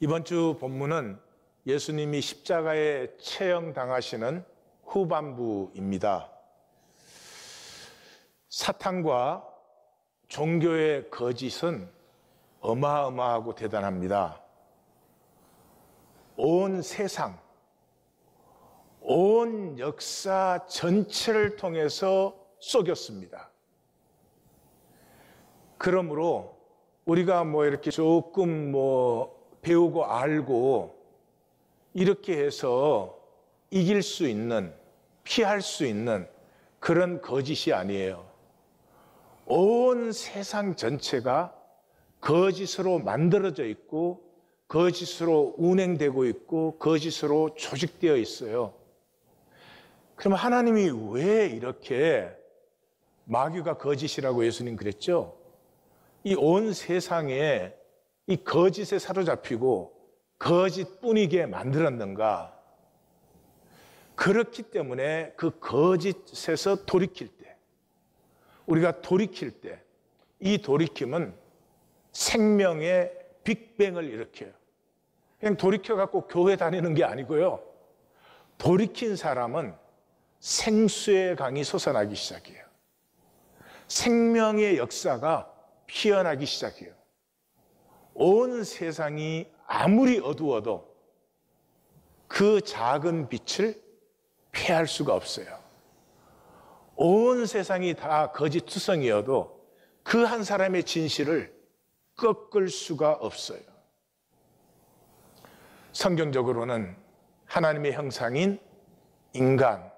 이번 주 본문은 예수님이 십자가에 체형당하시는 후반부입니다. 사탄과 종교의 거짓은 어마어마하고 대단합니다. 온 세상, 온 역사 전체를 통해서 속였습니다. 그러므로 우리가 이렇게 조금 배우고 알고 이렇게 해서 이길 수 있는, 피할 수 있는 그런 거짓이 아니에요. 온 세상 전체가 거짓으로 만들어져 있고 거짓으로 운행되고 있고 거짓으로 조직되어 있어요. 그럼 하나님이 왜 이렇게 마귀가 거짓이라고 예수님 그랬죠? 이 온 세상에 이 거짓에 사로잡히고 거짓뿐이게 만들었는가? 그렇기 때문에 그 거짓에서 돌이킬 때, 우리가 돌이킬 때, 이 돌이킴은 생명의 빅뱅을 일으켜요. 그냥 돌이켜갖고 교회 다니는 게 아니고요. 돌이킨 사람은 생수의 강이 솟아나기 시작해요. 생명의 역사가 피어나기 시작해요. 온 세상이 아무리 어두워도 그 작은 빛을 피할 수가 없어요. 온 세상이 다 거짓투성이어도 그 한 사람의 진실을 꺾을 수가 없어요. 성경적으로는 하나님의 형상인 인간,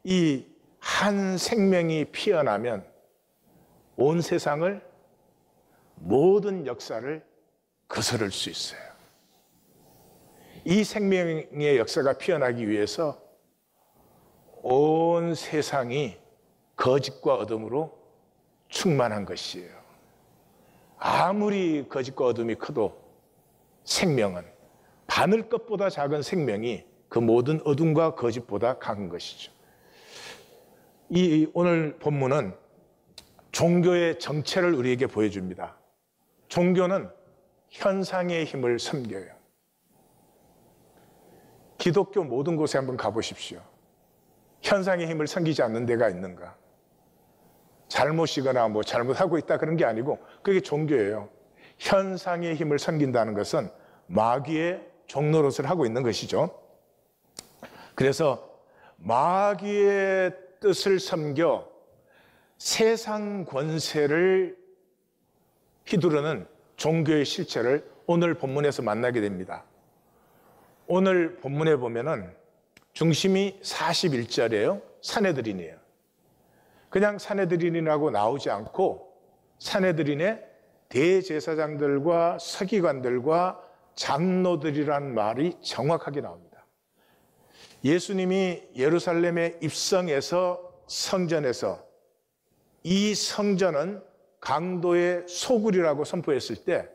이 한 생명이 피어나면 온 세상을, 모든 역사를 거스를 수 있어요. 이 생명의 역사가 피어나기 위해서 온 세상이 거짓과 어둠으로 충만한 것이에요. 아무리 거짓과 어둠이 커도 생명은, 바늘것보다 작은 생명이 그 모든 어둠과 거짓보다 강한 것이죠. 이 오늘 본문은 종교의 정체를 우리에게 보여줍니다. 종교는 현상의 힘을 섬겨요. 기독교 모든 곳에 한번 가보십시오. 현상의 힘을 섬기지 않는 데가 있는가? 잘못이거나 잘못하고 있다 그런 게 아니고 그게 종교예요. 현상의 힘을 섬긴다는 것은 마귀의 종노릇을 하고 있는 것이죠. 그래서 마귀의 뜻을 섬겨 세상 권세를 휘두르는 종교의 실체를 오늘 본문에서 만나게 됩니다. 오늘 본문에 보면은 중심이 41절이에요. 산헤드린이에요. 그냥 산헤드린이라고 나오지 않고 산헤드린의 대제사장들과 서기관들과 장로들이란 말이 정확하게 나옵니다. 예수님이 예루살렘에 입성해서 성전에서 이 성전은 강도의 소굴이라고 선포했을 때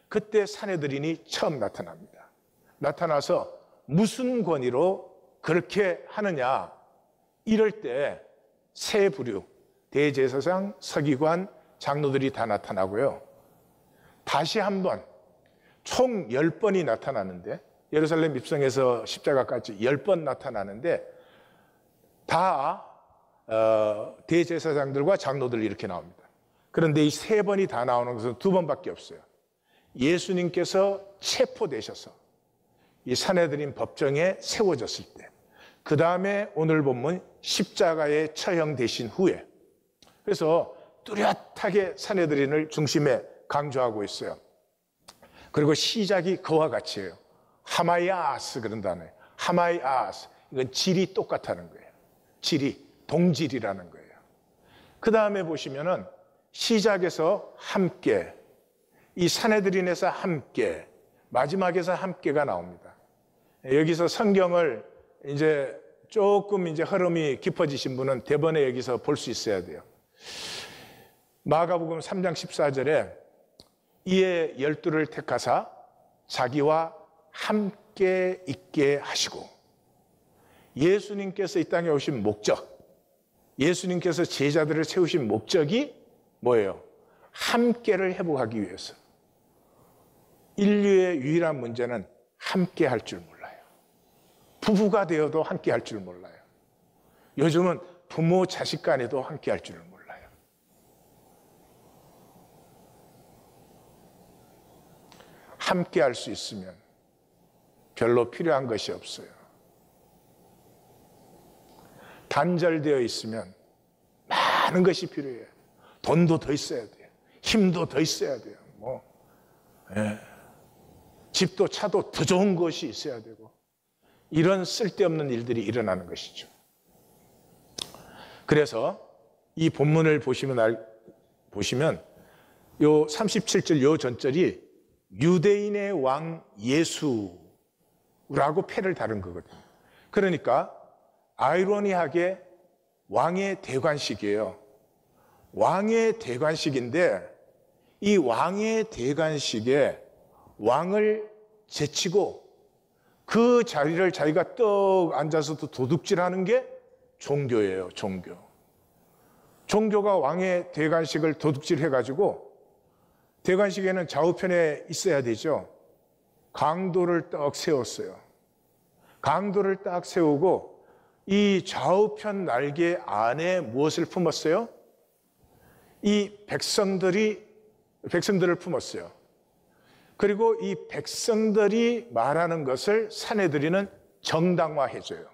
그때 산헤드린이 처음 나타납니다. 나타나서 무슨 권위로 그렇게 하느냐, 이럴 때 세 부류, 대제사장, 서기관, 장로들이 다 나타나고요. 다시 한번 총 10번이 나타나는데, 예루살렘 입성에서 십자가까지 10번 나타나는데 다 대제사장들과 장로들 이렇게 나옵니다. 그런데 이 세 번이 다 나오는 것은 두 번밖에 없어요. 예수님께서 체포되셔서 이 산헤드린 법정에 세워졌을 때, 그 다음에 오늘 본문 십자가에 처형되신 후에, 그래서 뚜렷하게 산헤드린을 중심에 강조하고 있어요. 그리고 시작이 그와 같이에요. 하마이아스 그런 단어예요. 하마이아스, 이건 질이 똑같다는 거예요. 질이 동질이라는 거예요. 그 다음에 보시면은 시작에서 함께, 이 산헤드린에서 함께, 마지막에서 함께가 나옵니다. 여기서 성경을 이제 조금 흐름이 깊어지신 분은 대번에 여기서 볼 수 있어야 돼요. 마가복음 3장 14절에 이에 12를 택하사 자기와 함께 있게 하시고, 예수님께서 이 땅에 오신 목적, 예수님께서 제자들을 세우신 목적이 뭐예요? 함께를 회복하기 위해서. 인류의 유일한 문제는 함께 할 줄 몰라요. 부부가 되어도 함께 할 줄 몰라요. 요즘은 부모 자식 간에도 함께 할 줄을 몰라요. 함께 할 수 있으면 별로 필요한 것이 없어요. 단절되어 있으면 많은 것이 필요해요. 돈도 더 있어야 돼요. 힘도 더 있어야 돼요. 집도 차도 더 좋은 것이 있어야 되고, 이런 쓸데없는 일들이 일어나는 것이죠. 그래서 이 본문을 보시면 요 37절 요 전절이 유대인의 왕 예수라고 패를 다룬 거거든요. 그러니까 아이러니하게 왕의 대관식이에요. 왕의 대관식인데, 이 왕의 대관식에 왕을 제치고 그 자리를 자기가 떡 앉아서 도둑질하는 게 종교예요. 종교가 왕의 대관식을 도둑질해가지고, 대관식에는 좌우편에 있어야 되죠. 강도를 딱 세웠어요. 강도를 딱 세우고 이 좌우편 날개 안에 무엇을 품었어요? 이 백성들을 품었어요. 그리고 이 백성들이 말하는 것을 사내들이는 정당화해줘요.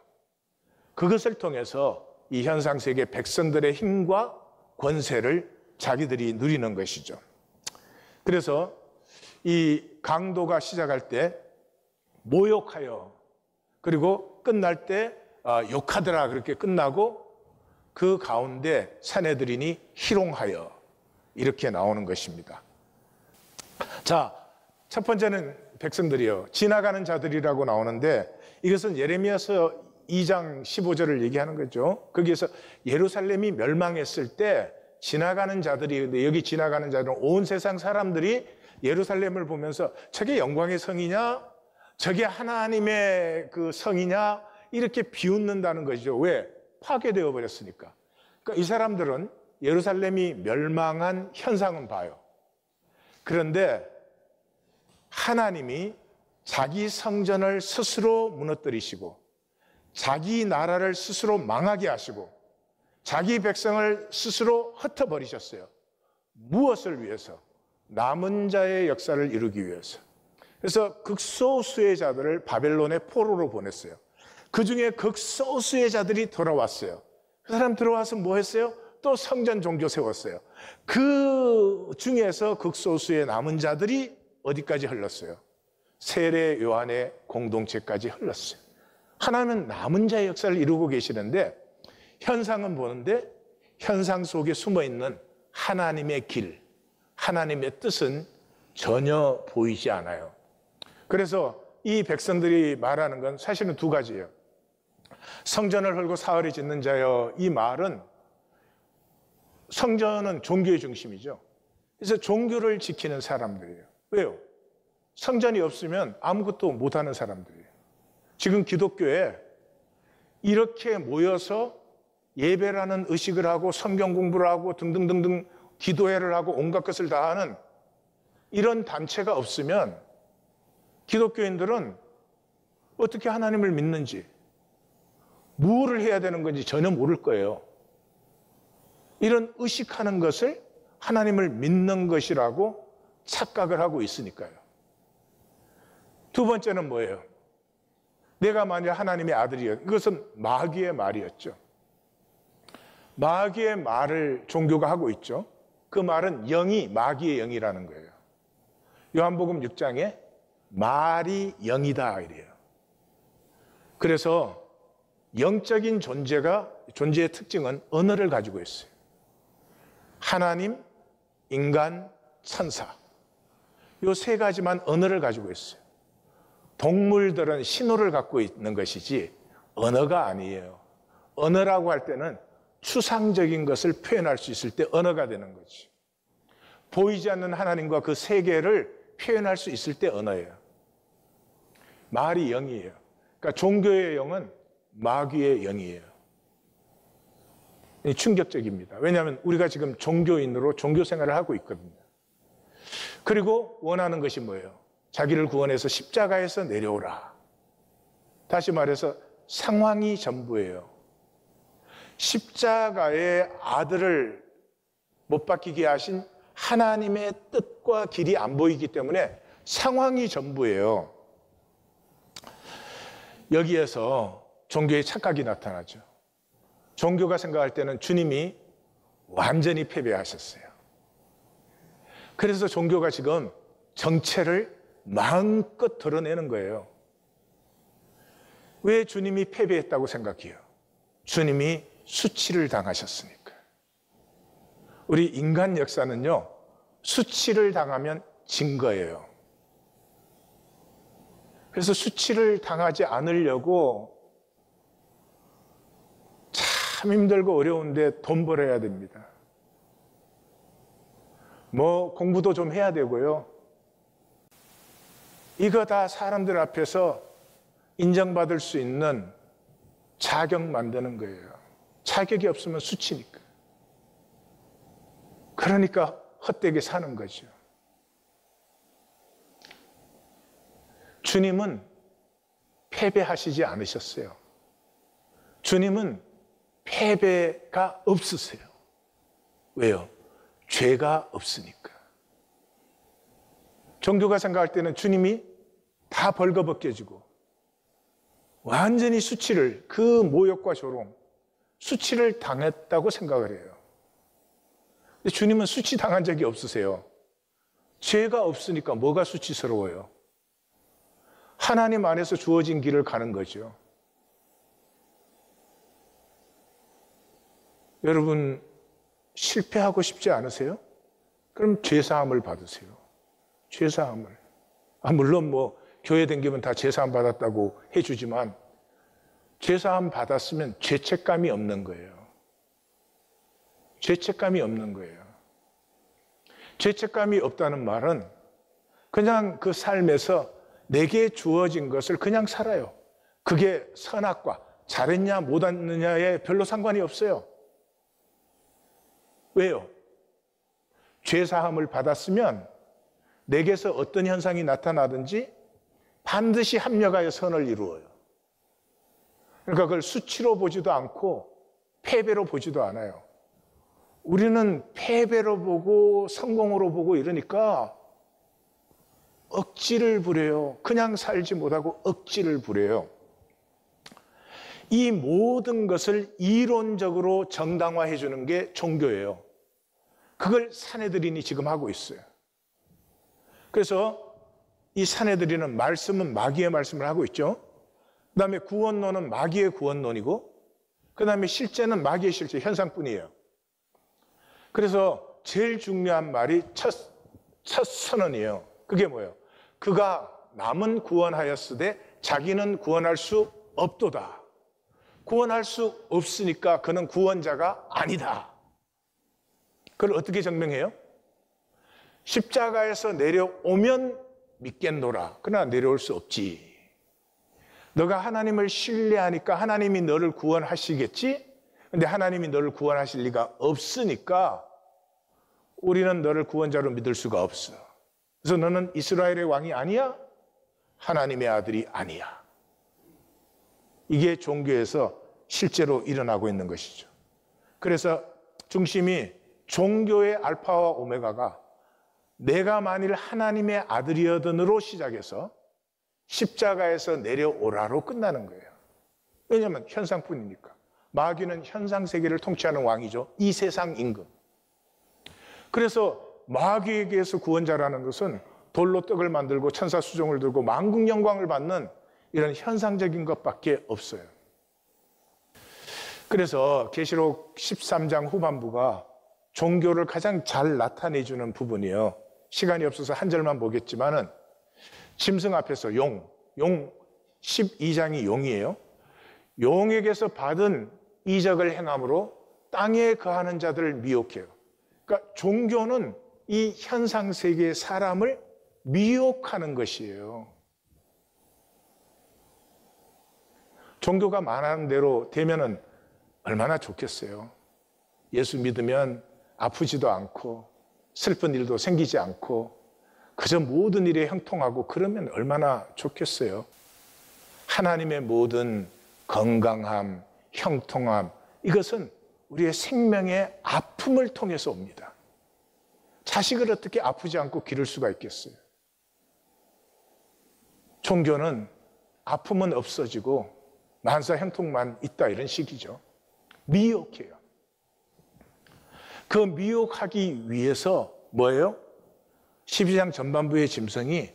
그것을 통해서 이 현상세계 백성들의 힘과 권세를 자기들이 누리는 것이죠. 그래서 이 강도가 시작할 때 모욕하여, 그리고 끝날 때 욕하더라 그렇게 끝나고, 그 가운데 사내들이니 희롱하여, 이렇게 나오는 것입니다. 자, 첫 번째는 백성들이요, 지나가는 자들이라고 나오는데, 이것은 예레미야서 2장 15절을 얘기하는 거죠. 거기에서 예루살렘이 멸망했을 때 지나가는 자들이, 여기 지나가는 자들은 온 세상 사람들이 예루살렘을 보면서 저게 영광의 성이냐, 저게 하나님의 그 성이냐, 이렇게 비웃는다는 것이죠. 왜? 파괴되어 버렸으니까. 그러니까 이 사람들은 예루살렘이 멸망한 현상은 봐요. 그런데 하나님이 자기 성전을 스스로 무너뜨리시고, 자기 나라를 스스로 망하게 하시고, 자기 백성을 스스로 흩어버리셨어요. 무엇을 위해서? 남은 자의 역사를 이루기 위해서. 그래서 극소수의 자들을 바벨론의 포로로 보냈어요. 그 중에 극소수의 자들이 돌아왔어요. 그 사람 들어와서 뭐 했어요? 또 성전 종교 세웠어요. 그 중에서 극소수의 남은 자들이 어디까지 흘렀어요? 세례 요한의 공동체까지 흘렀어요. 하나님은 남은 자의 역사를 이루고 계시는데, 현상은 보는데 현상 속에 숨어있는 하나님의 길, 하나님의 뜻은 전혀 보이지 않아요. 그래서 이 백성들이 말하는 건 사실은 두 가지예요. 성전을 헐고 사흘에 짓는 자여, 이 말은 성전은 종교의 중심이죠. 그래서 종교를 지키는 사람들이에요. 왜요? 성전이 없으면 아무것도 못하는 사람들이에요. 지금 기독교에 이렇게 모여서 예배를 하는, 의식을 하고 성경 공부를 하고 등등등등 기도회를 하고 온갖 것을 다 하는 이런 단체가 없으면 기독교인들은 어떻게 하나님을 믿는지, 무엇을 해야 되는 건지 전혀 모를 거예요. 이런 의식하는 것을 하나님을 믿는 것이라고 착각을 하고 있으니까요. 두 번째는 뭐예요? 내가 만약 하나님의 아들이었, 이것은 마귀의 말이었죠. 마귀의 말을 종교가 하고 있죠. 그 말은 영이 마귀의 영이라는 거예요. 요한복음 6장에 말이 영이다 이래요. 그래서 영적인 존재의 특징은 언어를 가지고 있어요. 하나님, 인간, 천사, 이 세 가지만 언어를 가지고 있어요. 동물들은 신호를 갖고 있는 것이지 언어가 아니에요. 언어라고 할 때는 추상적인 것을 표현할 수 있을 때 언어가 되는 거지. 보이지 않는 하나님과 그 세계를 표현할 수 있을 때 언어예요. 말이 영이에요. 그러니까 종교의 영은 마귀의 영이에요. 충격적입니다. 왜냐하면 우리가 지금 종교인으로 종교 생활을 하고 있거든요. 그리고 원하는 것이 뭐예요? 자기를 구원해서 십자가에서 내려오라. 다시 말해서 상황이 전부예요. 십자가의 아들을 못 박히게 하신 하나님의 뜻과 길이 안 보이기 때문에 상황이 전부예요. 여기에서 종교의 착각이 나타나죠. 종교가 생각할 때는 주님이 완전히 패배하셨어요. 그래서 종교가 지금 정체를 마음껏 드러내는 거예요. 왜 주님이 패배했다고 생각해요? 주님이 수치를 당하셨으니까. 우리 인간 역사는요, 수치를 당하면 진 거예요. 그래서 수치를 당하지 않으려고 참 힘들고 어려운데 돈 벌어야 됩니다. 뭐 공부도 좀 해야 되고요. 이거 다 사람들 앞에서 인정받을 수 있는 자격 만드는 거예요. 자격이 없으면 수치니까. 그러니까 헛되게 사는 거죠. 주님은 패배하시지 않으셨어요. 주님은 패배가 없으세요. 왜요? 죄가 없으니까. 종교가 생각할 때는 주님이 다 벌거벗겨지고 완전히 수치를, 그 모욕과 조롱, 수치를 당했다고 생각을 해요. 근데 주님은 수치 당한 적이 없으세요. 죄가 없으니까 뭐가 수치스러워요? 하나님 안에서 주어진 길을 가는 거죠. 여러분, 실패하고 싶지 않으세요? 그럼 죄사함을 받으세요. 죄사함을. 물론 뭐 교회 다니면 다 죄사함 받았다고 해주지만 죄사함 받았으면 죄책감이 없는 거예요. 죄책감이 없는 거예요. 죄책감이 없다는 말은 그냥 그 삶에서 내게 주어진 것을 그냥 살아요. 그게 선악과 잘했냐 못했느냐에 별로 상관이 없어요. 왜요? 죄사함을 받았으면 내게서 어떤 현상이 나타나든지 반드시 합력하여 선을 이루어요. 그러니까 그걸 수치로 보지도 않고 패배로 보지도 않아요. 우리는 패배로 보고 성공으로 보고 이러니까 억지를 부려요. 그냥 살지 못하고 억지를 부려요. 이 모든 것을 이론적으로 정당화해 주는 게 종교예요. 그걸 사내들인이 지금 하고 있어요. 그래서 이 사내들인은 말씀은 마귀의 말씀을 하고 있죠. 그 다음에 구원론은 마귀의 구원론이고, 그 다음에 실제는 마귀의 실제, 현상뿐이에요. 그래서 제일 중요한 말이 첫 선언이에요. 그게 뭐예요? 그가 남은 구원하였으되 자기는 구원할 수 없도다. 구원할 수 없으니까 그는 구원자가 아니다. 그걸 어떻게 증명해요? 십자가에서 내려오면 믿겠노라. 그러나 내려올 수 없지. 너가 하나님을 신뢰하니까 하나님이 너를 구원하시겠지? 근데 하나님이 너를 구원하실 리가 없으니까 우리는 너를 구원자로 믿을 수가 없어. 그래서 너는 이스라엘의 왕이 아니야? 하나님의 아들이 아니야. 이게 종교에서 실제로 일어나고 있는 것이죠. 그래서 중심이 종교의 알파와 오메가가 내가 만일 하나님의 아들이어든으로 시작해서 십자가에서 내려오라로 끝나는 거예요. 왜냐하면 현상뿐이니까. 마귀는 현상 세계를 통치하는 왕이죠. 이 세상 임금. 그래서 마귀에게서 구원자라는 것은 돌로 떡을 만들고 천사 수종을 들고 만국 영광을 받는 이런 현상적인 것밖에 없어요. 그래서 계시록 13장 후반부가 종교를 가장 잘 나타내주는 부분이에요. 시간이 없어서 한 절만 보겠지만은 짐승 앞에서 용 12장이 용이에요. 용에게서 받은 이적을 행함으로 땅에 거하는 자들을 미혹해요. 그러니까 종교는 이 현상 세계의 사람을 미혹하는 것이에요. 종교가 말하는 대로 되면은 얼마나 좋겠어요. 예수 믿으면 아프지도 않고 슬픈 일도 생기지 않고 그저 모든 일에 형통하고 그러면 얼마나 좋겠어요. 하나님의 모든 건강함, 형통함, 이것은 우리의 생명의 아픔을 통해서 옵니다. 자식을 어떻게 아프지 않고 기를 수가 있겠어요? 종교는 아픔은 없어지고 만사 형통만 있다, 이런 식이죠. 미혹해요. 그 미혹하기 위해서 뭐예요? 12장 전반부의 짐승이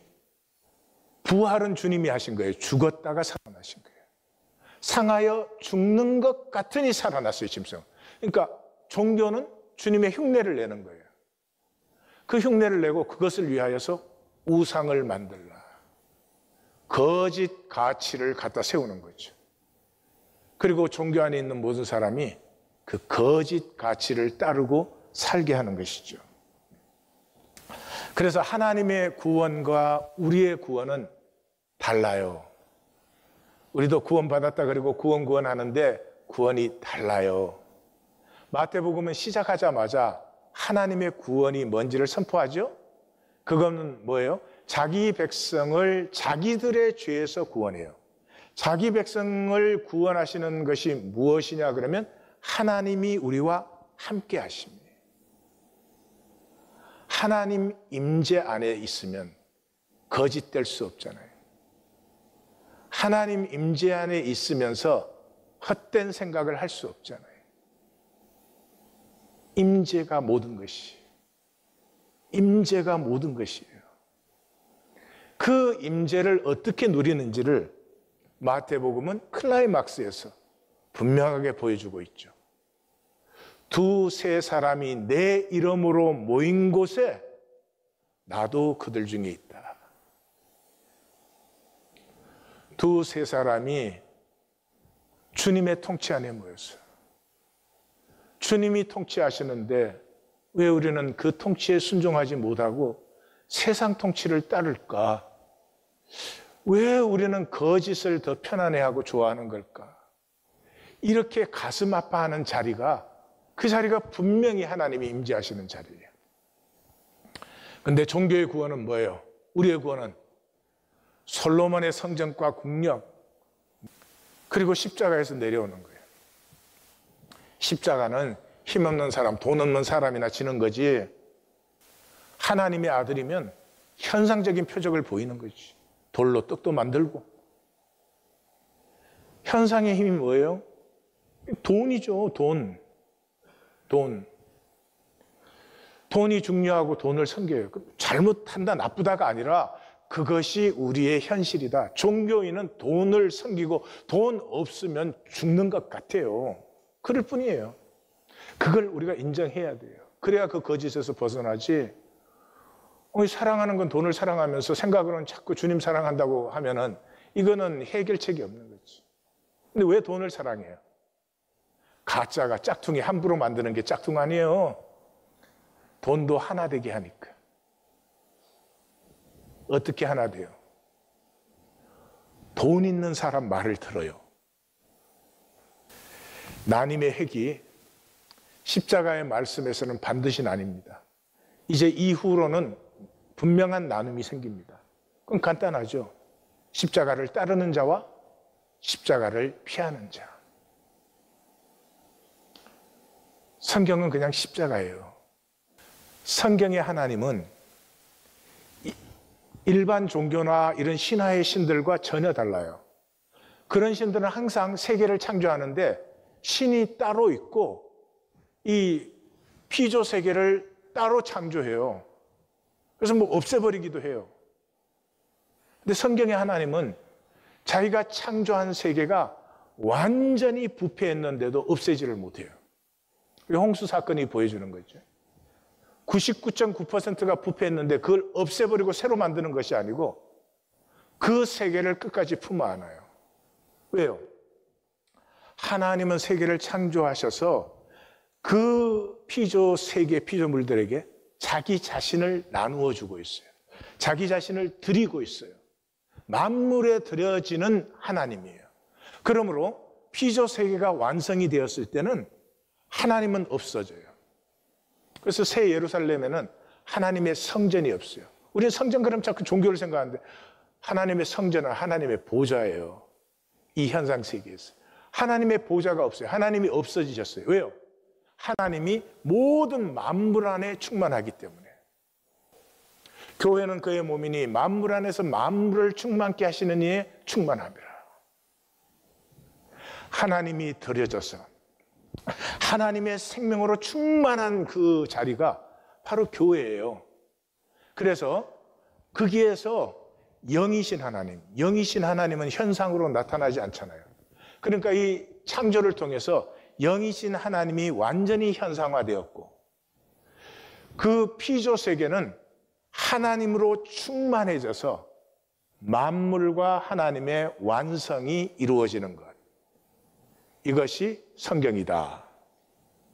부활은 주님이 하신 거예요. 죽었다가 살아나신 거예요. 상하여 죽는 것 같으니 살아났어요, 짐승. 그러니까 종교는 주님의 흉내를 내는 거예요. 그 흉내를 내고 그것을 위하여서 우상을 만들라. 거짓 가치를 갖다 세우는 거죠. 그리고 종교 안에 있는 모든 사람이 그 거짓 가치를 따르고 살게 하는 것이죠. 그래서 하나님의 구원과 우리의 구원은 달라요. 우리도 구원받았다 그리고 구원하는데 구원이 달라요. 마태복음은 시작하자마자 하나님의 구원이 뭔지를 선포하죠. 그거는 뭐예요? 자기 백성을 자기들의 죄에서 구원해요. 자기 백성을 구원하시는 것이 무엇이냐 그러면 하나님이 우리와 함께 하십니다. 하나님 임재 안에 있으면 거짓될 수 없잖아요. 하나님 임재 안에 있으면서 헛된 생각을 할 수 없잖아요. 임재가 모든 것이, 임재가 모든 것이에요. 그 임재를 어떻게 누리는지를 마태복음은 클라이막스에서 분명하게 보여주고 있죠. 두세 사람이 내 이름으로 모인 곳에 나도 그들 중에 있다. 두세 사람이 주님의 통치 안에 모였어요. 주님이 통치하시는데 왜 우리는 그 통치에 순종하지 못하고 세상 통치를 따를까? 왜 우리는 거짓을 더 편안해하고 좋아하는 걸까? 이렇게 가슴 아파하는 자리가, 그 자리가 분명히 하나님이 임재하시는 자리예요. 그런데 종교의 구원은 뭐예요? 우리의 구원은 솔로몬의 성전과 국력, 그리고 십자가에서 내려오는 거예요. 십자가는 힘없는 사람, 돈 없는 사람이나 지는 거지, 하나님의 아들이면 현상적인 표적을 보이는 거지. 돌로 떡도 만들고. 현상의 힘이 뭐예요? 돈이죠. 돈이 중요하고 돈을 섬겨요. 잘못한다, 나쁘다가 아니라 그것이 우리의 현실이다. 종교인은 돈을 섬기고 돈 없으면 죽는 것 같아요. 그럴 뿐이에요. 그걸 우리가 인정해야 돼요. 그래야 그 거짓에서 벗어나지. 사랑하는 건 돈을 사랑하면서 생각으로는 자꾸 주님 사랑한다고 하면은 이거는 해결책이 없는 거지. 근데 왜 돈을 사랑해요? 가짜가, 짝퉁이 함부로 만드는 게 짝퉁 아니에요. 돈도 하나 되게 하니까. 어떻게 하나 돼요? 돈 있는 사람 말을 들어요. 나님의 핵이 십자가의 말씀에서는 반드시 나뉩니다. 이제 이후로는 분명한 나눔이 생깁니다. 그건 간단하죠. 십자가를 따르는 자와 십자가를 피하는 자. 성경은 그냥 십자가예요. 성경의 하나님은 일반 종교나 이런 신화의 신들과 전혀 달라요. 그런 신들은 항상 세계를 창조하는데 신이 따로 있고 이 피조 세계를 따로 창조해요. 그래서 없애버리기도 해요. 근데 성경의 하나님은 자기가 창조한 세계가 완전히 부패했는데도 없애지를 못해요. 홍수 사건이 보여주는 거죠. 99.9%가 부패했는데 그걸 없애버리고 새로 만드는 것이 아니고 그 세계를 끝까지 품어 안아요. 왜요? 하나님은 세계를 창조하셔서 그 피조 세계, 피조물들에게 자기 자신을 나누어 주고 있어요. 자기 자신을 드리고 있어요. 만물에 드려지는 하나님이에요. 그러므로 피조 세계가 완성이 되었을 때는 하나님은 없어져요. 그래서 새 예루살렘에는 하나님의 성전이 없어요. 우리는 성전 그럼 자꾸 종교를 생각하는데 하나님의 성전은 하나님의 보좌예요. 이 현상 세계에서. 하나님의 보좌가 없어요. 하나님이 없어지셨어요. 왜요? 하나님이 모든 만물 안에 충만하기 때문에. 교회는 그의 몸이니 만물 안에서 만물을 충만케 하시는 이에 충만함이라. 하나님이 드려져서 하나님의 생명으로 충만한 그 자리가 바로 교회예요. 그래서 거기에서 영이신 하나님, 영이신 하나님은 현상으로 나타나지 않잖아요. 그러니까 이 창조를 통해서 영이신 하나님이 완전히 현상화되었고 그 피조 세계는 하나님으로 충만해져서 만물과 하나님의 완성이 이루어지는 것. 이것이 성경이다.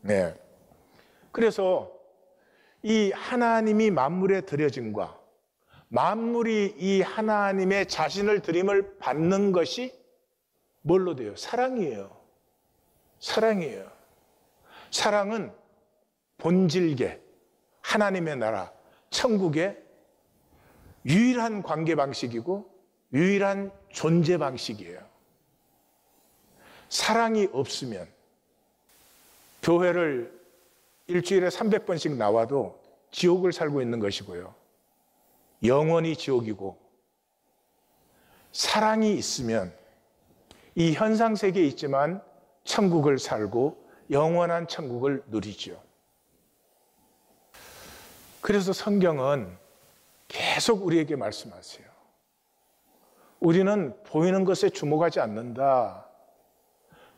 네. 그래서 이 하나님이 만물에 드려짐과 만물이 이 하나님의 자신을 드림을 받는 것이 뭘로 돼요? 사랑이에요. 사랑이에요. 사랑은 본질계, 하나님의 나라, 천국의 유일한 관계 방식이고 유일한 존재 방식이에요. 사랑이 없으면 교회를 일주일에 300번씩 나와도 지옥을 살고 있는 것이고요. 영원히 지옥이고 사랑이 있으면 이 현상 세계에 있지만 천국을 살고 영원한 천국을 누리죠. 그래서 성경은 계속 우리에게 말씀하세요. 우리는 보이는 것에 주목하지 않는다.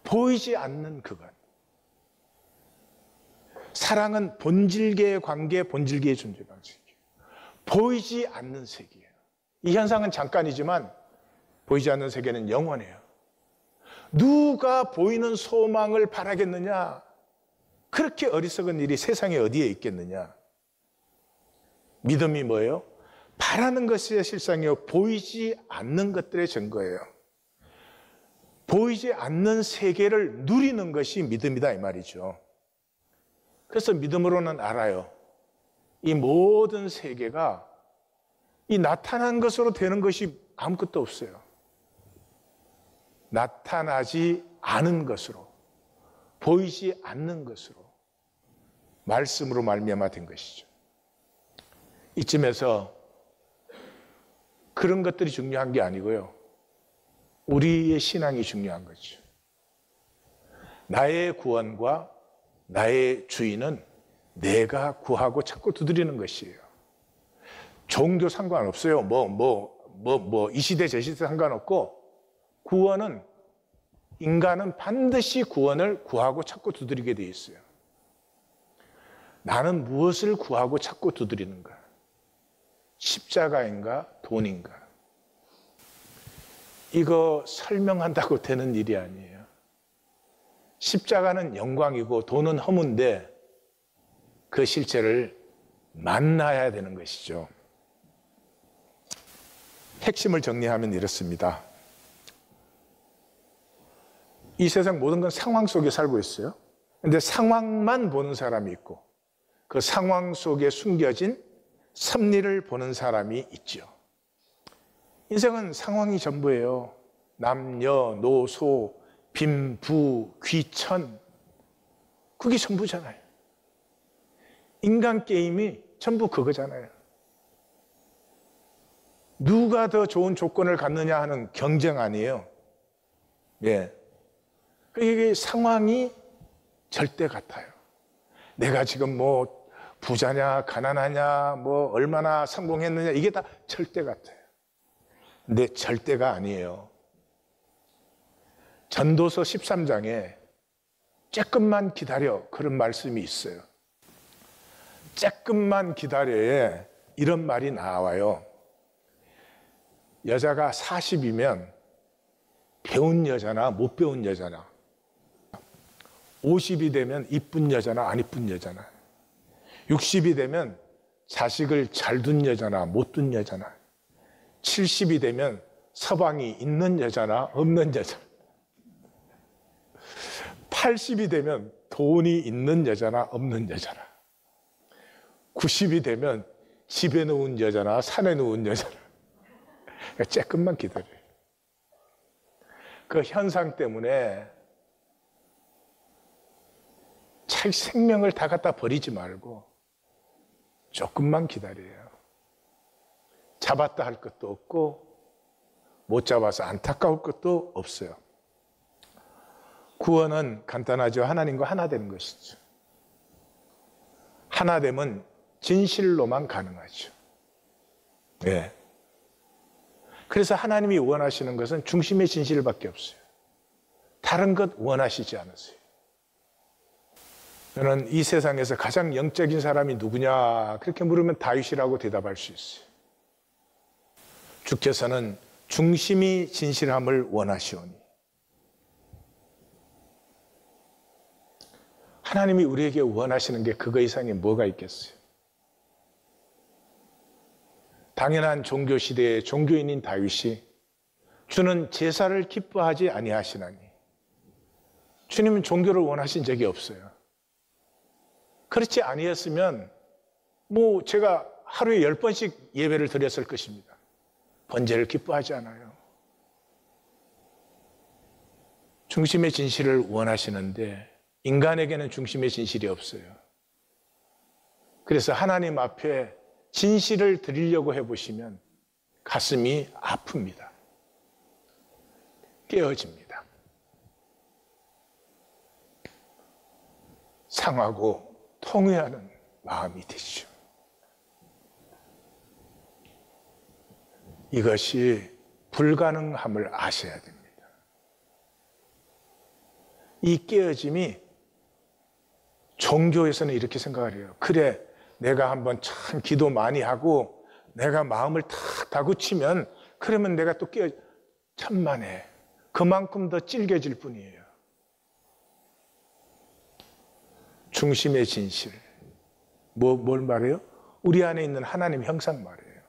보이지 않는 그것. 사랑은 본질계의 관계, 본질계의 존재 방식이에요. 보이지 않는 세계예요. 이 현상은 잠깐이지만 보이지 않는 세계는 영원해요. 누가 보이는 소망을 바라겠느냐? 그렇게 어리석은 일이 세상에 어디에 있겠느냐? 믿음이 뭐예요? 바라는 것이 실상이요. 보이지 않는 것들의 증거예요. 보이지 않는 세계를 누리는 것이 믿음이다 이 말이죠. 그래서 믿음으로는 알아요. 이 모든 세계가 이 나타난 것으로 되는 것이 아무것도 없어요. 나타나지 않은 것으로, 보이지 않는 것으로 말씀으로 말미암아 된 것이죠. 이쯤에서 그런 것들이 중요한 게 아니고요. 우리의 신앙이 중요한 거죠. 나의 구원과 나의 주인은 내가 구하고 찾고 두드리는 것이에요. 종교 상관없어요. 이 시대 저 시대 상관없고 구원은 인간은 반드시 구원을 구하고 찾고 두드리게 돼 있어요. 나는 무엇을 구하고 찾고 두드리는가? 십자가인가? 돈인가? 이거 설명한다고 되는 일이 아니에요. 십자가는 영광이고 돈은 허무인데 그 실체를 만나야 되는 것이죠. 핵심을 정리하면 이렇습니다. 이 세상 모든 건 상황 속에 살고 있어요. 그런데 상황만 보는 사람이 있고 그 상황 속에 숨겨진 섭리를 보는 사람이 있죠. 인생은 상황이 전부예요. 남녀노소, 빈부, 귀천, 그게 전부잖아요. 인간 게임이 전부 그거잖아요. 누가 더 좋은 조건을 갖느냐 하는 경쟁 아니에요. 예. 이게 상황이 절대 같아요. 내가 지금 뭐 부자냐, 가난하냐, 뭐 얼마나 성공했느냐, 이게 다 절대 같아요. 근데 절대가 아니에요. 전도서 13장에 조금만 기다려, 그런 말씀이 있어요. 조금만 기다려에 이런 말이 나와요. 여자가 40이면 배운 여자나 못 배운 여자나, 50이 되면 이쁜 여자나 안 이쁜 여자나, 60이 되면 자식을 잘 둔 여자나 못 둔 여자나, 70이 되면 서방이 있는 여자나 없는 여자, 80이 되면 돈이 있는 여자나 없는 여자나, 90이 되면 집에 누운 여자나 산에 누운 여자나 조금만 기다려요. 그 현상 때문에 자기 생명을 다 갖다 버리지 말고 조금만 기다려요. 잡았다 할 것도 없고 못 잡아서 안타까울 것도 없어요. 구원은 간단하죠. 하나님과 하나 되는 것이죠. 하나됨은 진실로만 가능하죠. 네. 그래서 하나님이 원하시는 것은 중심의 진실밖에 없어요. 다른 것 원하시지 않으세요. 저는 이 세상에서 가장 영적인 사람이 누구냐 그렇게 물으면 다윗이라고 대답할 수 있어요. 주께서는 중심이 진실함을 원하시오니. 하나님이 우리에게 원하시는 게 그거 이상의 뭐가 있겠어요? 당연한 종교 시대의 종교인인 다윗이 주는 제사를 기뻐하지 아니하시나니. 주님은 종교를 원하신 적이 없어요. 그렇지 아니었으면 제가 하루에 10번씩 예배를 드렸을 것입니다. 번제를 기뻐하지 않아요. 중심의 진실을 원하시는데 인간에게는 중심의 진실이 없어요. 그래서 하나님 앞에 진실을 드리려고 해보시면 가슴이 아픕니다. 깨어집니다. 상하고 통회하는 마음이 되죠. 이것이 불가능함을 아셔야 됩니다. 이 깨어짐이 종교에서는 이렇게 생각을 해요. 그래, 내가 한번 참 기도 많이 하고 내가 마음을 탁 다그치면 그러면 내가 또 천만에 그만큼 더 찔겨질 뿐이에요. 중심의 진실. 뭘 말해요? 우리 안에 있는 하나님 형상 말이에요.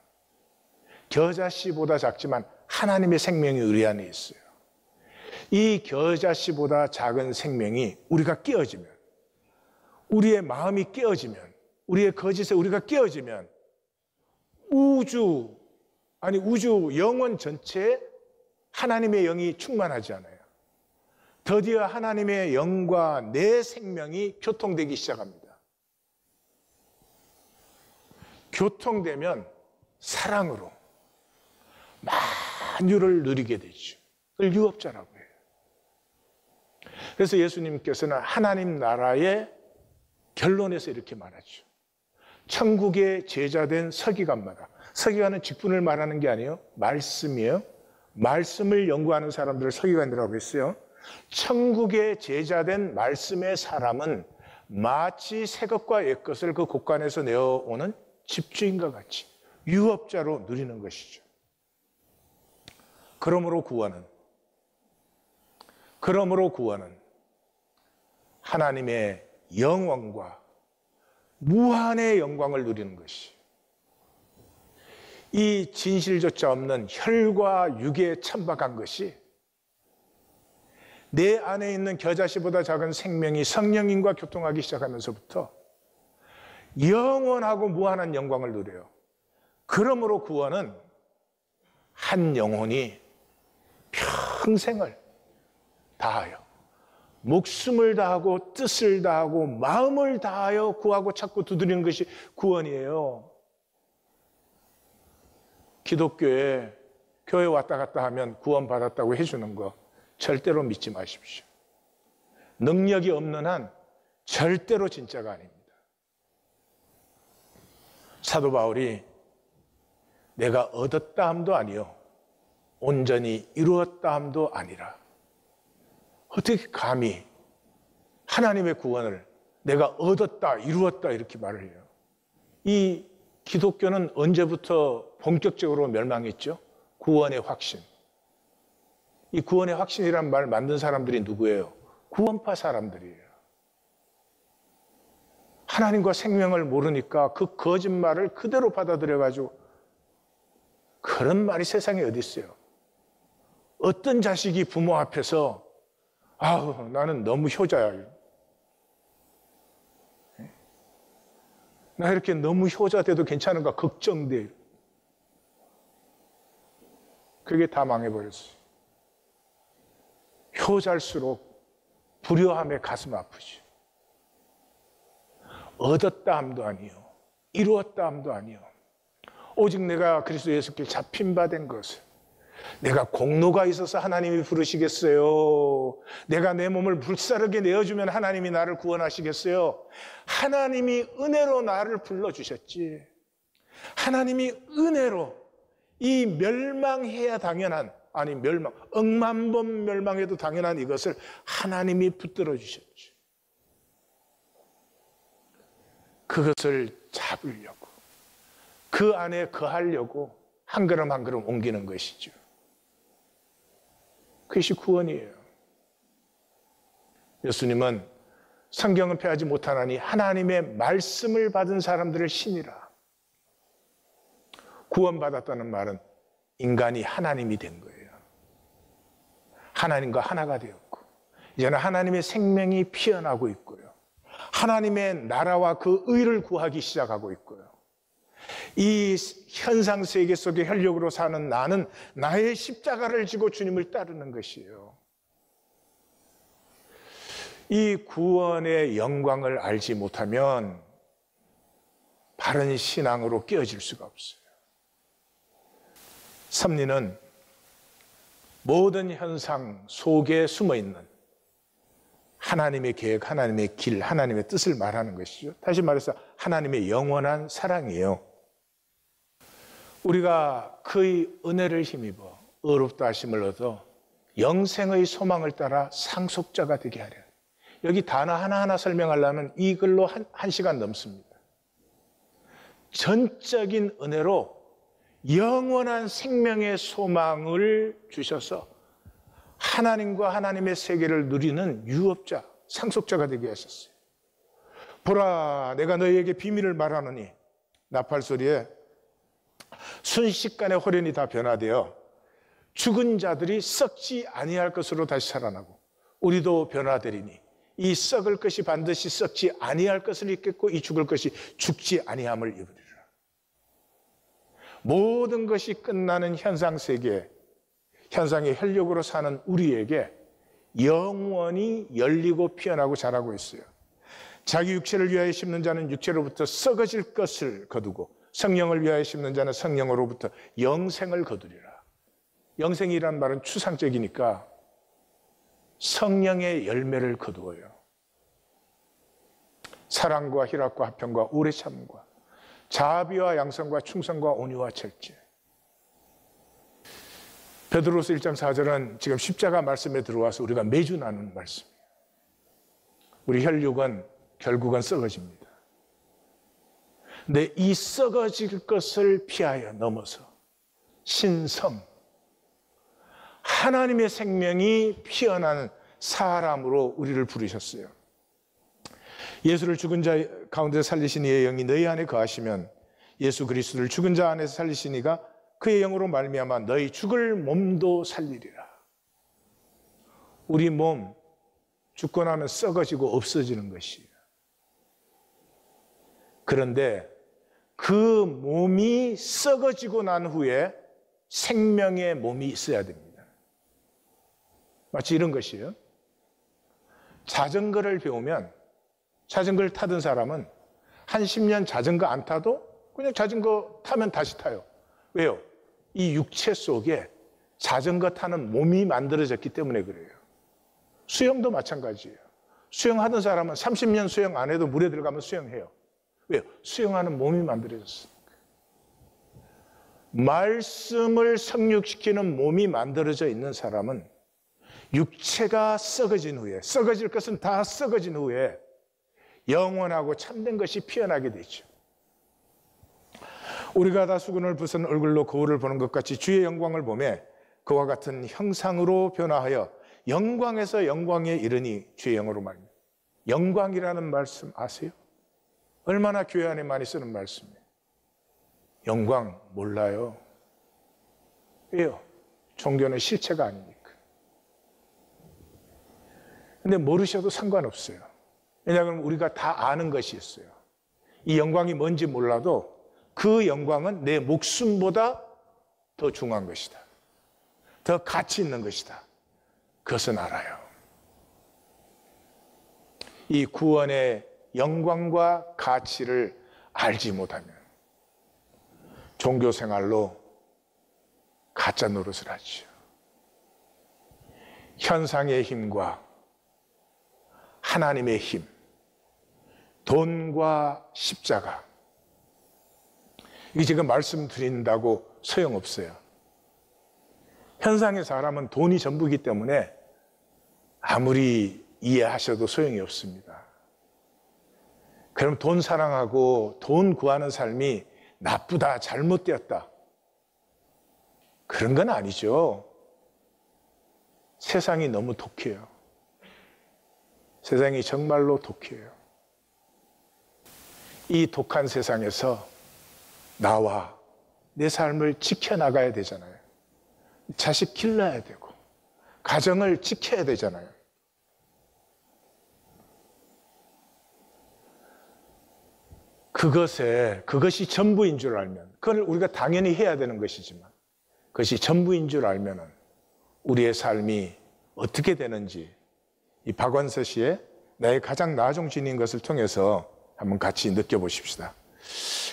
겨자씨보다 작지만 하나님의 생명이 우리 안에 있어요. 이 겨자씨보다 작은 생명이 우리가 깨어지면, 우리의 마음이 깨어지면, 우리의 거짓에 우리가 깨어지면 우주 영원 전체에 하나님의 영이 충만하지 않아요. 드디어 하나님의 영과 내 생명이 교통되기 시작합니다. 교통되면 사랑으로 만유를 누리게 되죠. 그걸 유업자라고 해요. 그래서 예수님께서는 하나님 나라의 결론에서 이렇게 말하죠. 천국의 제자된 서기관마다, 서기관은 직분을 말하는 게 아니에요. 말씀이에요. 말씀을 연구하는 사람들을 서기관이라고 했어요. 천국의 제자된 말씀의 사람은 마치 새 것과 옛 것을 그 곳간에서 내어오는 집주인과 같이 유업자로 누리는 것이죠. 그러므로 구원은 하나님의 영원과 무한의 영광을 누리는 것이, 이 진실조차 없는 혈과 육에 천박한 것이 내 안에 있는 겨자씨보다 작은 생명이 성령님과 교통하기 시작하면서부터 영원하고 무한한 영광을 누려요. 그러므로 구원은 한 영혼이 평생을 다하여 목숨을 다하고 뜻을 다하고 마음을 다하여 구하고 찾고 두드리는 것이 구원이에요. 기독교에 교회 왔다 갔다 하면 구원받았다고 해주는 거 절대로 믿지 마십시오. 능력이 없는 한 절대로 진짜가 아닙니다. 사도 바울이 내가 얻었다 함도 아니요 온전히 이루었다 함도 아니라, 어떻게 감히 하나님의 구원을 내가 얻었다 이루었다 이렇게 말을 해요. 이 기독교는 언제부터 본격적으로 멸망했죠? 구원의 확신. 이 구원의 확신이란 말 만든 사람들이 누구예요? 구원파 사람들이에요. 하나님과 생명을 모르니까 그 거짓말을 그대로 받아들여가지고, 그런 말이 세상에 어디 있어요? 어떤 자식이 부모 앞에서 나는 너무 효자야, 나 이렇게 너무 효자 돼도 괜찮은가 걱정돼. 그게 다 망해버렸어요. 효자일수록 불효함에 가슴 아프죠. 얻었다 함도 아니요, 이루었다 함도 아니요, 오직 내가 그리스도 예수께 잡힌 바 된 것을, 내가 공로가 있어서 하나님이 부르시겠어요? 내가 내 몸을 불사르게 내어주면 하나님이 나를 구원하시겠어요? 하나님이 은혜로 나를 불러주셨지. 하나님이 은혜로 이 멸망해야 당연한, 아니 억만 번 멸망해도 당연한 이것을 하나님이 붙들어 주셨지. 그것을 잡으려고, 그 안에 거하려고 한 걸음 한 걸음 옮기는 것이죠. 그것이 구원이에요. 예수님은 성경은 패하지 못하나니 하나님의 말씀을 받은 사람들을 신이라. 구원받았다는 말은 인간이 하나님이 된 거예요. 하나님과 하나가 되었고, 이제는 하나님의 생명이 피어나고 있고요, 하나님의 나라와 그 의를 구하기 시작하고 있고요, 이 현상 세계 속에 혈육으로 사는 나는 나의 십자가를 지고 주님을 따르는 것이에요. 이 구원의 영광을 알지 못하면 바른 신앙으로 깨어질 수가 없어요. 섭리는 모든 현상 속에 숨어있는 하나님의 계획, 하나님의 길, 하나님의 뜻을 말하는 것이죠. 다시 말해서 하나님의 영원한 사랑이에요. 우리가 그의 은혜를 힘입어 의롭다 하심을 얻어 영생의 소망을 따라 상속자가 되게 하려. 여기 단어 하나하나 설명하려면 이 글로 한 시간 넘습니다. 전적인 은혜로 영원한 생명의 소망을 주셔서 하나님과 하나님의 세계를 누리는 유업자, 상속자가 되게 하셨어요. 보라, 내가 너희에게 비밀을 말하노니, 나팔 소리에 순식간에 호련이 다 변화되어 죽은 자들이 썩지 아니할 것으로 다시 살아나고, 우리도 변화되리니 이 썩을 것이 반드시 썩지 아니할 것을 입겠고 이 죽을 것이 죽지 아니함을 입으리라. 모든 것이 끝나는 현상 세계, 현상의 혈육으로 사는 우리에게 영원히 열리고 피어나고 자라고 있어요. 자기 육체를 위하여 심는 자는 육체로부터 썩어질 것을 거두고 성령을 위하여 심는 자는 성령으로부터 영생을 거두리라. 영생이란 말은 추상적이니까 성령의 열매를 거두어요. 사랑과 희락과 화평과 오래 참음과 자비와 양선과 충성과 온유와 절제. 베드로서 1장 4절은 지금 십자가 말씀에 들어와서 우리가 매주 나누는 말씀이에요. 우리 혈육은 결국은 썩어집니다. 근데 이 썩어질 것을 피하여 넘어서 신성, 하나님의 생명이 피어나는 사람으로 우리를 부르셨어요. 예수를 죽은 자 가운데 살리신 이의 영이 너희 안에 거하시면 예수 그리스도를 죽은 자 안에서 살리신 이가 그의 영으로 말미암아 너희 죽을 몸도 살리리라. 우리 몸 죽고 나면 썩어지고 없어지는 것이에요. 그런데 그 몸이 썩어지고 난 후에 생명의 몸이 있어야 됩니다. 마치 이런 것이에요. 자전거를 배우면, 자전거를 타던 사람은 한 10년 자전거 안 타도 그냥 자전거 타면 다시 타요. 왜요? 이 육체 속에 자전거 타는 몸이 만들어졌기 때문에 그래요. 수영도 마찬가지예요. 수영하던 사람은 30년 수영 안 해도 물에 들어가면 수영해요. 왜요? 수영하는 몸이 만들어졌으니까. 말씀을 성육시키는 몸이 만들어져 있는 사람은 육체가 썩어진 후에, 썩어질 것은 다 썩어진 후에 영원하고 참된 것이 피어나게 되죠. 우리가 다 수건을 벗은 얼굴로 거울을 보는 것 같이 주의 영광을 보매 그와 같은 형상으로 변화하여 영광에서 영광에 이르니 주의 영으로 말입니다. 영광이라는 말씀 아세요? 얼마나 교회 안에 많이 쓰는 말씀이에요. 영광 몰라요. 왜요? 종교는 실체가 아니니까. 근데 모르셔도 상관없어요. 왜냐하면 우리가 다 아는 것이 있어요. 이 영광이 뭔지 몰라도 그 영광은 내 목숨보다 더 중요한 것이다. 더 가치 있는 것이다. 그것은 알아요. 이 구원의 영광과 가치를 알지 못하면 종교생활로 가짜 노릇을 하죠. 현상의 힘과 하나님의 힘, 돈과 십자가, 이게 지금 말씀드린다고 소용없어요. 현상의 사람은 돈이 전부이기 때문에 아무리 이해하셔도 소용이 없습니다. 그럼 돈 사랑하고 돈 구하는 삶이 나쁘다, 잘못되었다, 그런 건 아니죠. 세상이 너무 독해요. 세상이 정말로 독해요. 이 독한 세상에서 나와 내 삶을 지켜나가야 되잖아요. 자식 길러야 되고 가정을 지켜야 되잖아요. 그것이 전부인 줄 알면, 그걸 우리가 당연히 해야 되는 것이지만 그것이 전부인 줄 알면 우리의 삶이 어떻게 되는지 이 박완서 씨의 나의 가장 나중진인 것을 통해서 한번 같이 느껴보십시다.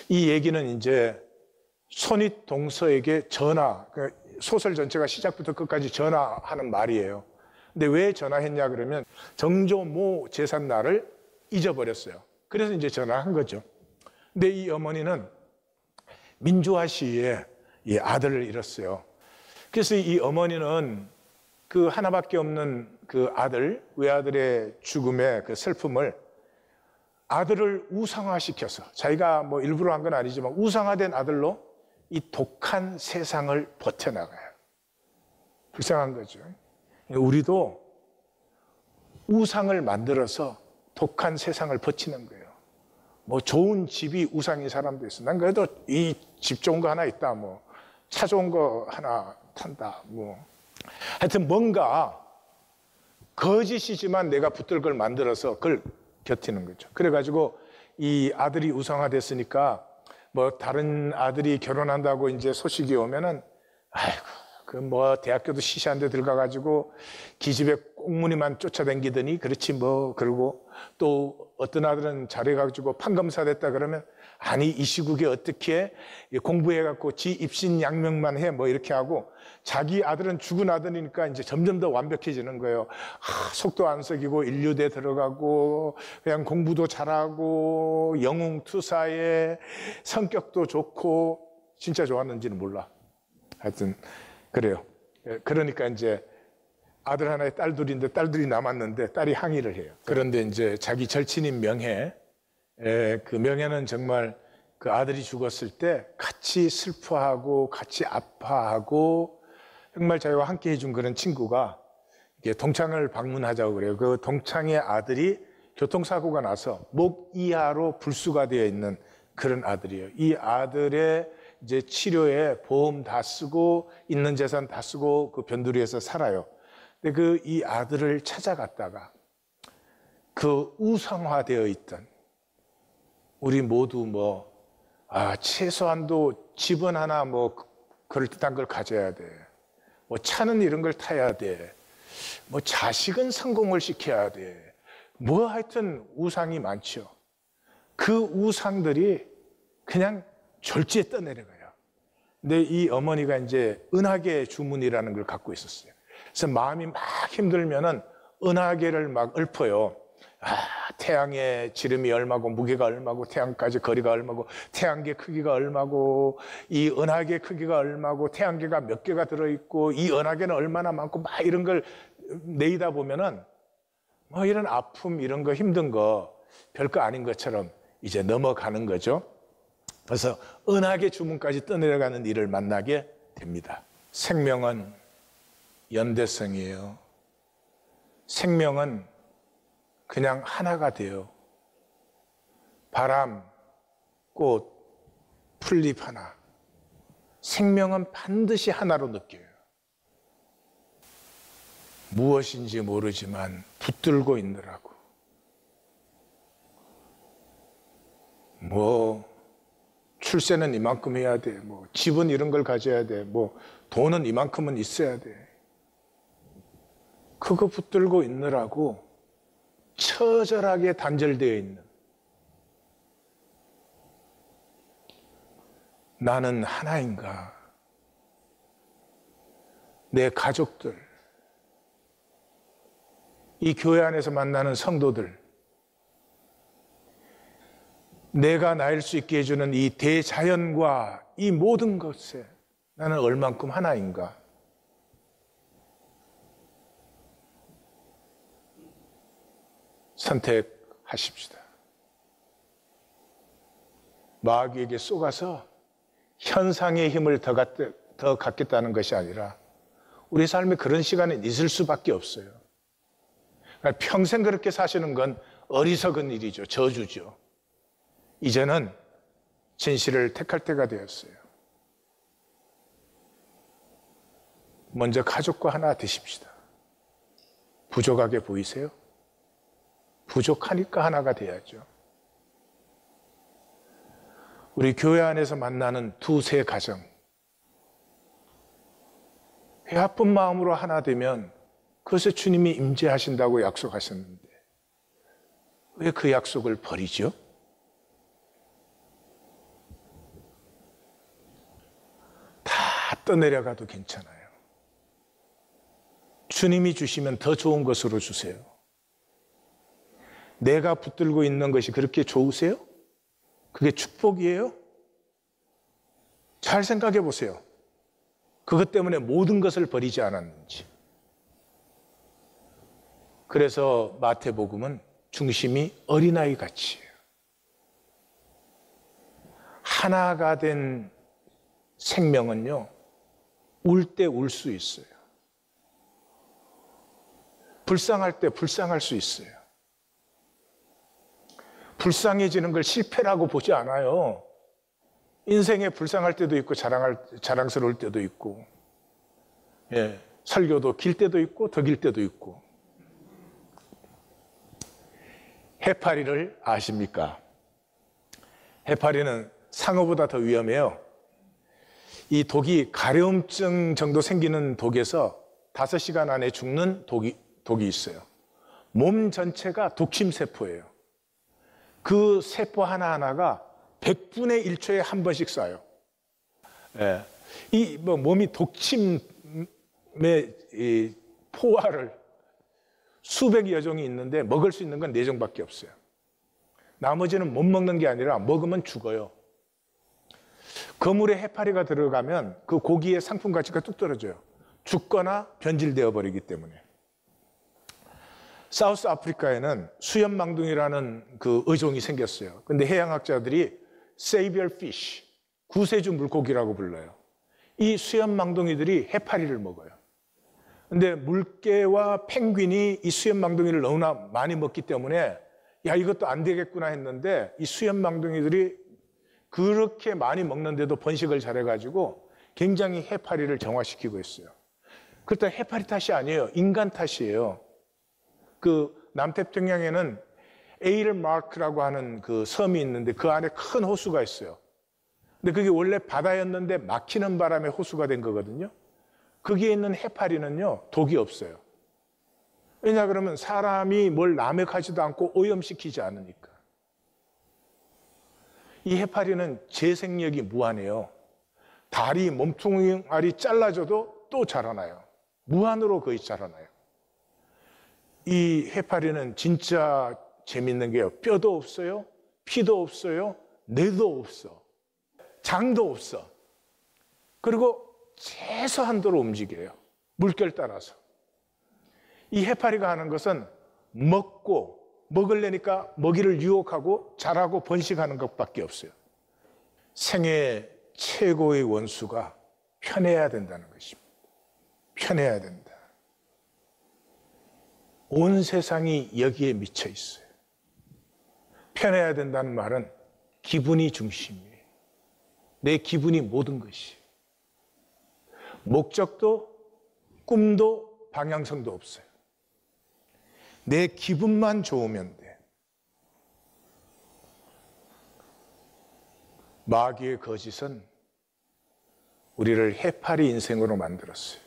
이 얘기는 이제 손윗동서에게 전하, 소설 전체가 시작부터 끝까지 전하하는 말이에요. 근데 왜 전하했냐 그러면 정조모 제삿날을 잊어버렸어요. 그래서 이제 전화한 거죠. 근데 이 어머니는 민주화 시위에 이 아들을 잃었어요. 그래서 이 어머니는 그 하나밖에 없는 그 아들, 외아들의 죽음의 그 슬픔을 아들을 우상화시켜서, 자기가 뭐 일부러 한 건 아니지만 우상화된 아들로 이 독한 세상을 버텨나가요. 불쌍한 거죠. 우리도 우상을 만들어서 독한 세상을 버티는 거예요. 뭐 좋은 집이 우상인 사람도 있어. 난 그래도 이 집 좋은 거 하나 있다. 뭐 차 좋은 거 하나 탄다. 뭐 하여튼 뭔가 거짓이지만 내가 붙들 걸 만들어서 그걸 곁티는 거죠. 그래가지고 이 아들이 우상화됐으니까 뭐 다른 아들이 결혼한다고 이제 소식이 오면은 아이고 그 뭐 대학교도 시시한 데 들어가가지고 기집애 꽁무니만 쫓아다니더니 그렇지 뭐. 그러고 또 어떤 아들은 잘해가지고 판검사 됐다 그러면 아니 이 시국에 어떻게 공부해갖고 지 입신양명만 해 뭐 이렇게 하고, 자기 아들은 죽은 아들이니까 이제 점점 더 완벽해지는 거예요. 속도 안 썩이고 인류대 들어가고 그냥 공부도 잘하고 영웅투사에 성격도 좋고, 진짜 좋았는지는 몰라. 하여튼 그래요. 그러니까 이제 아들 하나에 딸 둘인데 딸 둘이 남았는데 딸이 항의를 해요. 그런데 이제 자기 절친인 명혜, 그 명혜는 정말 그 아들이 죽었을 때 같이 슬퍼하고 같이 아파하고 정말 자기와 함께 해준 그런 친구가 동창을 방문하자고 그래요. 그 동창의 아들이 교통사고가 나서 목 이하로 불수가 되어 있는 그런 아들이에요. 이 아들의 이제 치료에 보험 다 쓰고 있는 재산 다 쓰고 그 변두리에서 살아요. 근데 이 아들을 찾아갔다가 그 우상화되어 있던, 우리 모두 최소한도 집은 하나 그럴듯한 걸 가져야 돼. 차는 이런 걸 타야 돼. 자식은 성공을 시켜야 돼. 하여튼 우상이 많죠. 그 우상들이 그냥 졸지에 떠내려가요. 근데 이 어머니가 이제 은하계 주문이라는 걸 갖고 있었어요. 그래서 마음이 막 힘들면은 은하계를 막 읊어요. 태양의 지름이 얼마고 무게가 얼마고 태양까지 거리가 얼마고 태양계 크기가 얼마고 이 은하계 크기가 얼마고 태양계가 몇 개가 들어있고 이 은하계는 얼마나 많고 막 이런 걸 내이다 보면은 이런 아픔 이런 거 힘든 거 별거 아닌 것처럼 이제 넘어가는 거죠. 그래서 은하계 주문까지 떠내려가는 일을 만나게 됩니다. 생명은 연대성이에요. 생명은 그냥 하나가 돼요. 바람, 꽃, 풀잎 하나. 생명은 반드시 하나로 느껴요. 무엇인지 모르지만 붙들고 있느라고. 뭐 출세는 이만큼 해야 돼, 뭐 집은 이런 걸 가져야 돼, 뭐 돈은 이만큼은 있어야 돼. 그거 붙들고 있느라고 처절하게 단절되어 있는, 나는 하나인가? 내 가족들, 이 교회 안에서 만나는 성도들, 내가 나일 수 있게 해주는 이 대자연과 이 모든 것에 나는 얼만큼 하나인가? 선택하십시다. 마귀에게 속아서 현상의 힘을 더 갖겠다는 것이 아니라 우리 삶에 그런 시간은 있을 수밖에 없어요. 그러니까 평생 그렇게 사시는 건 어리석은 일이죠. 저주죠. 이제는 진실을 택할 때가 되었어요. 먼저 가족과 하나 되십시다. 부족하게 보이세요? 부족하니까 하나가 돼야죠. 우리 교회 안에서 만나는 두세 가정, 회아픈 마음으로 하나 되면 그것에 주님이 임재하신다고 약속하셨는데 왜 그 약속을 버리죠? 다 떠내려가도 괜찮아요. 주님이 주시면 더 좋은 것으로 주세요. 내가 붙들고 있는 것이 그렇게 좋으세요? 그게 축복이에요? 잘 생각해 보세요. 그것 때문에 모든 것을 버리지 않았는지. 그래서 마태복음은 중심이 어린아이 같이예요. 하나가 된 생명은요, 울 때 울 수 있어요. 불쌍할 때 불쌍할 수 있어요. 불쌍해지는 걸 실패라고 보지 않아요. 인생에 불쌍할 때도 있고 자랑스러울 때도 있고, 예, 설교도 길 때도 있고 더 길 때도 있고. 해파리를 아십니까? 해파리는 상어보다 더 위험해요. 이 독이 가려움증 정도 생기는 독에서 5시간 안에 죽는 독이 있어요. 몸 전체가 독침세포예요. 그 세포 하나하나가 100분의 1초에 한 번씩 쏴요. 예. 이 몸이 독침의 이 포화를 수백여 종이 있는데 먹을 수 있는 건 4종밖에 없어요. 나머지는 못 먹는 게 아니라 먹으면 죽어요. 그물에 해파리가 들어가면 그 고기의 상품 가치가 뚝 떨어져요. 죽거나 변질되어 버리기 때문에. 사우스 아프리카에는 수염망둥이라는 그 어종이 생겼어요. 근데 해양학자들이 savior fish, 구세주 물고기라고 불러요. 이 수염망둥이들이 해파리를 먹어요. 근데 물개와 펭귄이 이 수염망둥이를 너무나 많이 먹기 때문에 야, 이것도 안 되겠구나 했는데 이 수염망둥이들이 그렇게 많이 먹는데도 번식을 잘해가지고 굉장히 해파리를 정화시키고 있어요. 그렇다고 해파리 탓이 아니에요. 인간 탓이에요. 그 남태평양에는 에일마크라고 하는 그 섬이 있는데 그 안에 큰 호수가 있어요. 근데 그게 원래 바다였는데 막히는 바람에 호수가 된 거거든요. 거기에 있는 해파리는요, 독이 없어요. 왜냐 그러면 사람이 뭘 남획하지도 않고 오염시키지 않으니까. 이 해파리는 재생력이 무한해요. 다리, 몸통알이 잘라져도 또 자라나요. 무한으로 거의 자라나요. 이 해파리는 진짜 재밌는 게요. 뼈도 없어요. 피도 없어요. 뇌도 없어. 장도 없어. 그리고 최소한도로 움직여요. 물결 따라서. 이 해파리가 하는 것은 먹으려니까 먹이를 유혹하고 자라고 번식하는 것밖에 없어요. 생애 최고의 원수가 편해야 된다는 것입니다. 편해야 된다. 온 세상이 여기에 미쳐 있어요. 편해야 된다는 말은 기분이 중심이에요. 내 기분이 모든 것이. 목적도 꿈도 방향성도 없어요. 내 기분만 좋으면 돼. 마귀의 거짓은 우리를 해파리 인생으로 만들었어요.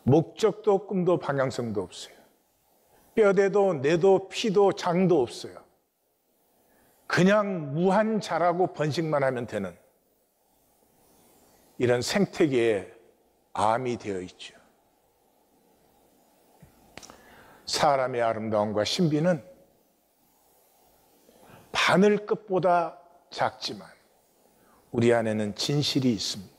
목적도 꿈도 방향성도 없어요. 뼈대도 뇌도 피도 장도 없어요. 그냥 무한 자라고 번식만 하면 되는 이런 생태계에 암이 되어 있죠. 사람의 아름다움과 신비는 바늘끝보다 작지만 우리 안에는 진실이 있습니다.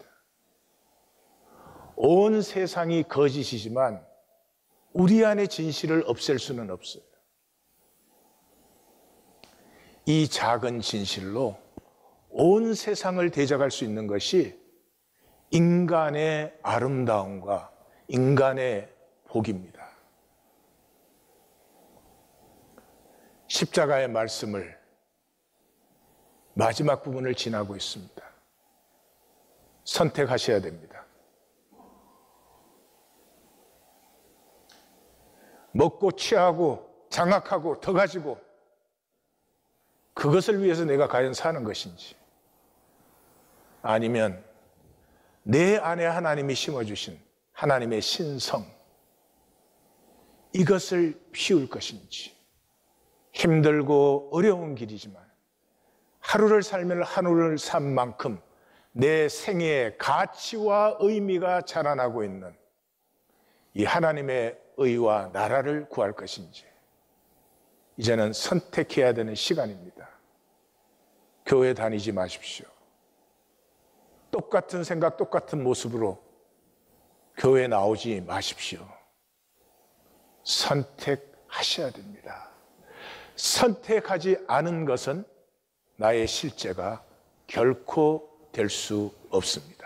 온 세상이 거짓이지만 우리 안의 진실을 없앨 수는 없어요. 이 작은 진실로 온 세상을 대적할 수 있는 것이 인간의 아름다움과 인간의 복입니다. 십자가의 말씀을 마지막 부분을 지나고 있습니다. 선택하셔야 됩니다. 먹고 취하고 장악하고 더 가지고 그것을 위해서 내가 과연 사는 것인지, 아니면 내 안에 하나님이 심어주신 하나님의 신성, 이것을 피울 것인지. 힘들고 어려운 길이지만 하루를 살면 하루를 산 만큼 내 생애의 가치와 의미가 자라나고 있는 이 하나님의 의와 나라를 구할 것인지, 이제는 선택해야 되는 시간입니다. 교회 다니지 마십시오. 똑같은 생각, 똑같은 모습으로 교회 나오지 마십시오. 선택하셔야 됩니다. 선택하지 않은 것은 나의 실제가 결코 될 수 없습니다.